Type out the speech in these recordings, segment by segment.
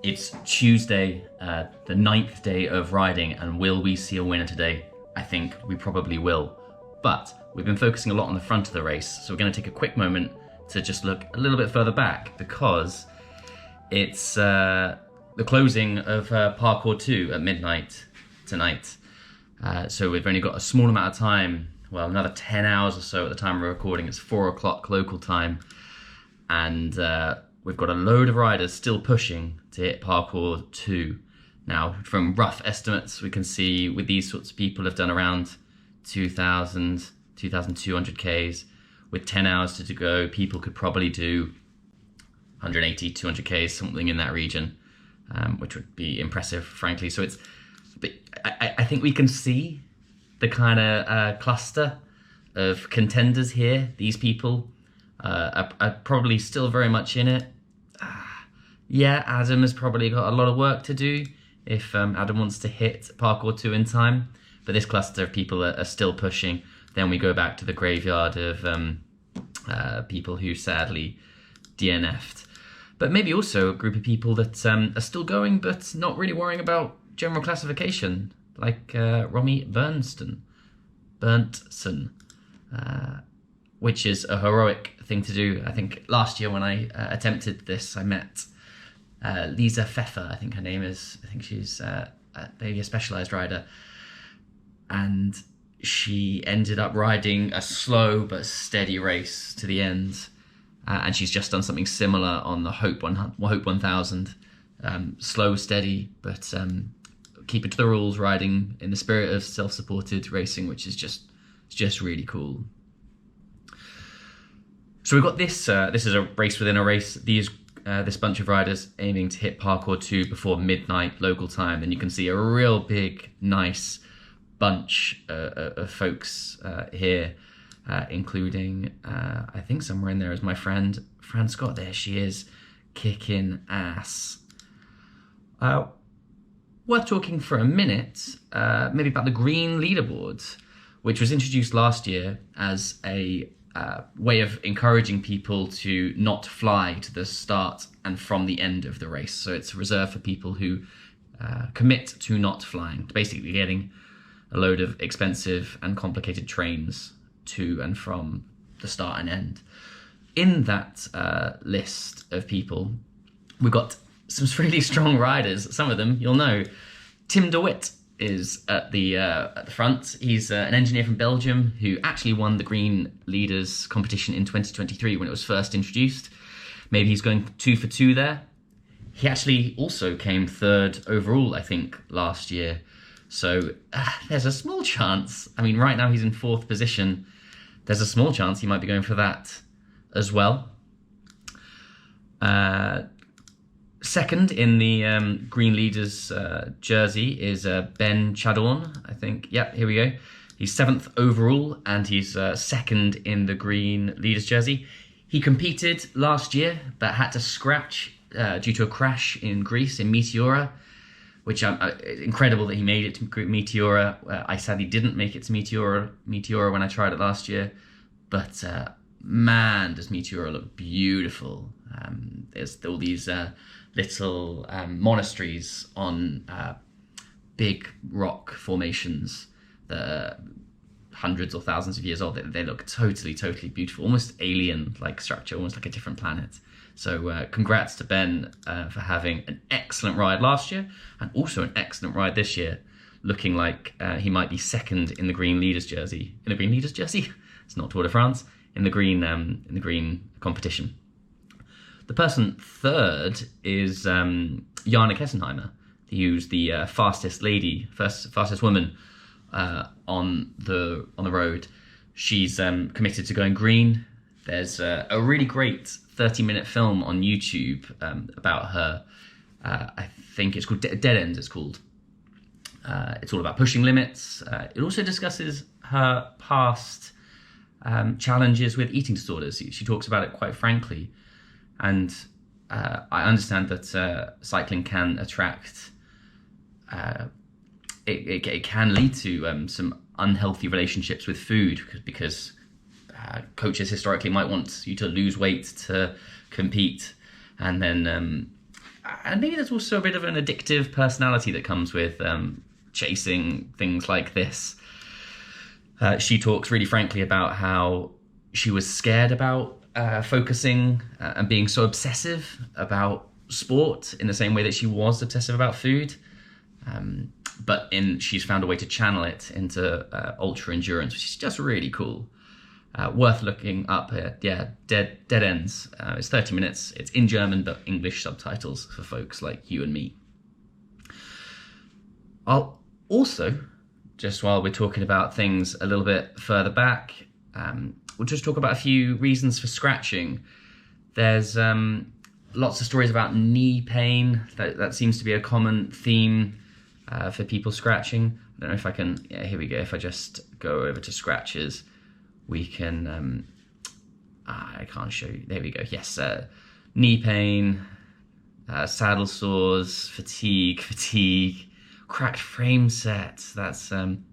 It's Tuesday, the 9th day of riding, and will we see a winner today? I think we probably will. But we've been focusing a lot on the front of the race, so we're going to take a quick moment to just look a little bit further back, because it's the closing of Parkour 2 at midnight tonight. So we've only got a small amount of time, well, another 10 hours or so at the time of recording. It's 4 o'clock local time, and we've got a load of riders still pushing to hit Parkour 2. Now, from rough estimates, we can see with these sorts of people have done around 2,000, 2,200 Ks. With 10 hours to go, people could probably do 180, 200 Ks, something in that region, which would be impressive, frankly. So I think we can see the kind of cluster of contenders here. These people are probably still very much in it. Yeah, Adam has probably got a lot of work to do if Adam wants to hit Parkour 2 in time. But this cluster of people are still pushing. Then we go back to the graveyard of people who sadly DNF'd. But maybe also a group of people that are still going but not really worrying about general classification, like Romy Berntsen, which is a heroic thing to do. I think last year when I attempted this, I met Lisa Pfeffer, I think her name is. I think she's maybe a specialised rider. And she ended up riding a slow but steady race to the end. And she's just done something similar on the Hope 1000. Slow, steady, but keeping to the rules, riding in the spirit of self-supported racing, which is just really cool. So we've got this. This is a race within a race. This bunch of riders aiming to hit Parkour 2 before midnight local time. Then you can see a real big, nice bunch of folks here, including, I think somewhere in there is my friend, Fran Scott. There she is, kicking ass. Worth talking for a minute, maybe about the green leaderboard, which was introduced last year as a way of encouraging people to not fly to the start and from the end of the race. So it's reserved for people who commit to not flying, basically getting a load of expensive and complicated trains to and from the start and end. In that list of people, we've got some really strong riders. Some of them you'll know. Tim de Wit is at the front. He's an engineer from Belgium who actually won the Green Leaders competition in 2023 when it was first introduced. Maybe he's going 2 for 2 there. He actually also came 3rd overall, I think, last year. So there's a small chance. I mean, right now he's in 4th position. There's a small chance he might be going for that as well. Second in the Green Leaders jersey is Ben Chadorn, I think. Yep, here we go. He's 7th overall, and he's 2nd in the Green Leaders jersey. He competed last year, but had to scratch due to a crash in Greece in Meteora, which incredible that he made it to Meteora. I sadly didn't make it to Meteora when I tried it last year, but man, does Meteora look beautiful. There's all these little monasteries on big rock formations that are hundreds or thousands of years old. They look totally beautiful, almost alien-like structure, almost like a different planet. So congrats to Ben for having an excellent ride last year and also an excellent ride this year, looking like he might be 2nd in the Green Leaders jersey. In the Green Leaders jersey? It's not Tour de France. In the green competition. The person 3rd is Jana Kesenheimer, who's the fastest woman on the road. She's committed to going green. There's a really great 30-minute film on YouTube about her. I think it's called Dead End. It's called. It's all about pushing limits. It also discusses her past challenges with eating disorders. She talks about it quite frankly. And I understand that cycling can attract, it can lead to some unhealthy relationships with food because coaches historically might want you to lose weight to compete. And then And maybe there's also a bit of an addictive personality that comes with chasing things like this. She talks really frankly about how she was scared about focusing and being so obsessive about sport in the same way that she was obsessive about food. But she's found a way to channel it into ultra endurance, which is just really cool. Worth looking up here. Yeah, Dead Ends. It's 30 minutes. It's in German, but English subtitles for folks like you and me. I'll also, just while we're talking about things a little bit further back, we'll just talk about a few reasons for scratching. There's lots of stories about knee pain. That seems to be a common theme for people scratching. I don't know if I can, yeah, here we go. If I just go over to scratches, we can, I can't show you. There we go. Yes, knee pain, saddle sores, fatigue, cracked frame set. That's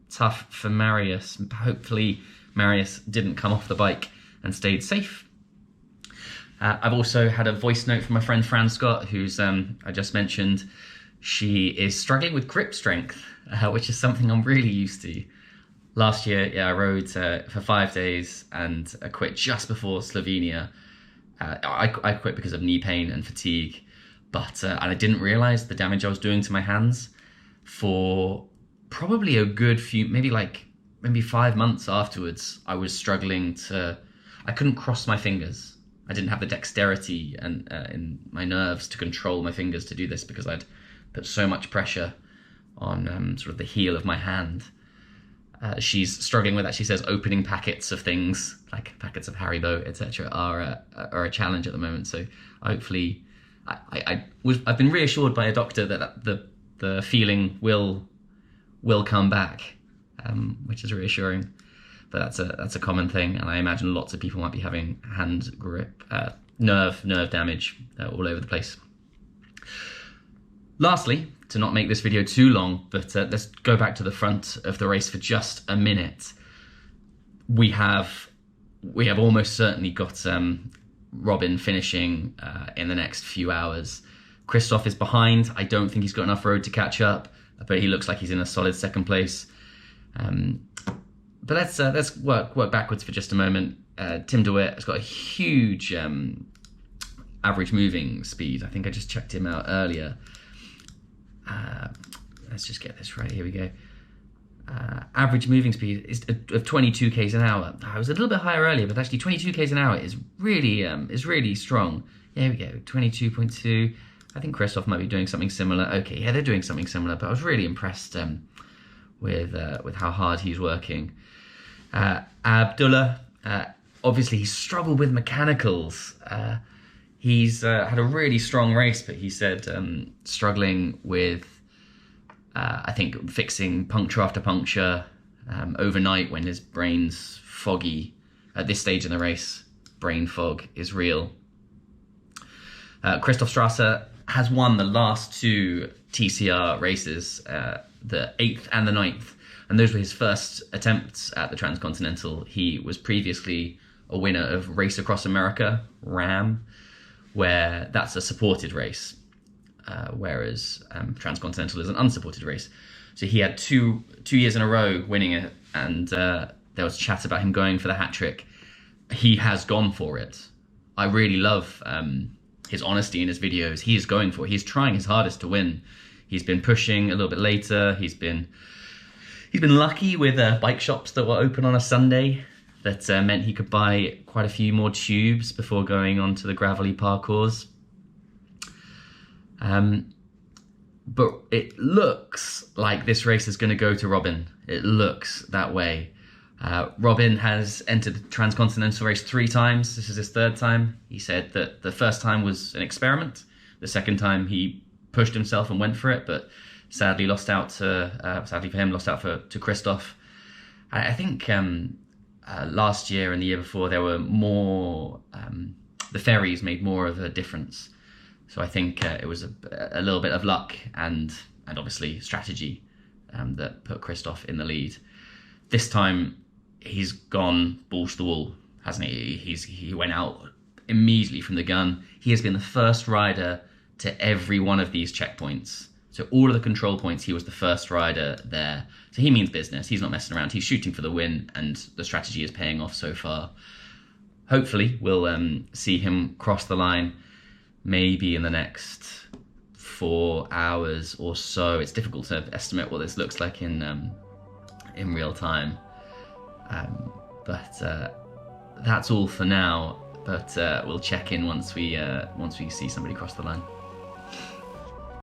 tough for Marius. Hopefully Marius didn't come off the bike and stayed safe. I've also had a voice note from my friend Fran Scott, who's, I just mentioned, she is struggling with grip strength, which is something I'm really used to. Last year, I rode for 5 days and I quit just before Slovenia. I quit because of knee pain and fatigue, but and I didn't realise the damage I was doing to my hands for probably a good few, maybe 5 months afterwards. I was struggling I couldn't cross my fingers. I didn't have the dexterity and in my nerves to control my fingers to do this because I'd put so much pressure on sort of the heel of my hand. She's struggling with that. She says opening packets of things, like packets of Haribo, etc., are a challenge at the moment. So hopefully, I've been reassured by a doctor that the feeling will come back, which is reassuring. But that's a common thing, and I imagine lots of people might be having hand grip, nerve damage all over the place. Lastly, to not make this video too long, but let's go back to the front of the race for just a minute. We have almost certainly got Robin finishing in the next few hours. Christoph is behind. I don't think he's got enough road to catch up, but he looks like he's in a solid second place. But let's work backwards for just a moment. Tim DeWitt has got a huge average moving speed. I think I just checked him out earlier. Let's just get this right. Here we go. Average moving speed is of 22 k's an hour. I was a little bit higher earlier, but actually 22 k's an hour is really strong. Here we go. 22.2. I think Christoph might be doing something similar. Okay, yeah, they're doing something similar, but I was really impressed with how hard he's working. Abdullah, obviously he struggled with mechanicals. He's had a really strong race, but he said struggling with, I think, fixing puncture after puncture overnight when his brain's foggy. At this stage in the race, brain fog is real. Christoph Strasser has won the last two TCR races, the 8th and the 9th, and those were his first attempts at the Transcontinental. He was previously a winner of Race Across America, RAM, where that's a supported race, whereas Transcontinental is an unsupported race. So he had two years in a row winning it, and there was chat about him going for the hat trick. He has gone for it. I really love his honesty in his videos. He is going for it. He's trying his hardest to win. He's been pushing a little bit later. He's been lucky with bike shops that were open on a Sunday. That meant he could buy quite a few more tubes before going onto the gravelly parcours. But it looks like this race is going to go to Robin. It looks that way. Robin has entered the Transcontinental Race 3 times. This is his 3rd time. He said that the first time was an experiment. The second time he pushed himself and went for it, but sadly lost out to, sadly for him, lost out to Christoph. I think last year and the year before there were more, the ferries made more of a difference. So I think it was a little bit of luck and obviously strategy that put Christoph in the lead. This time he's gone balls to the wall, hasn't he? He went out immediately from the gun. He has been the first rider to every one of these checkpoints. So all of the control points, he was the first rider there. So he means business. He's not messing around. He's shooting for the win, and the strategy is paying off so far. Hopefully, we'll see him cross the line maybe in the next 4 hours or so. It's difficult to estimate what this looks like in real time. But that's all for now. But we'll check in once we see somebody cross the line.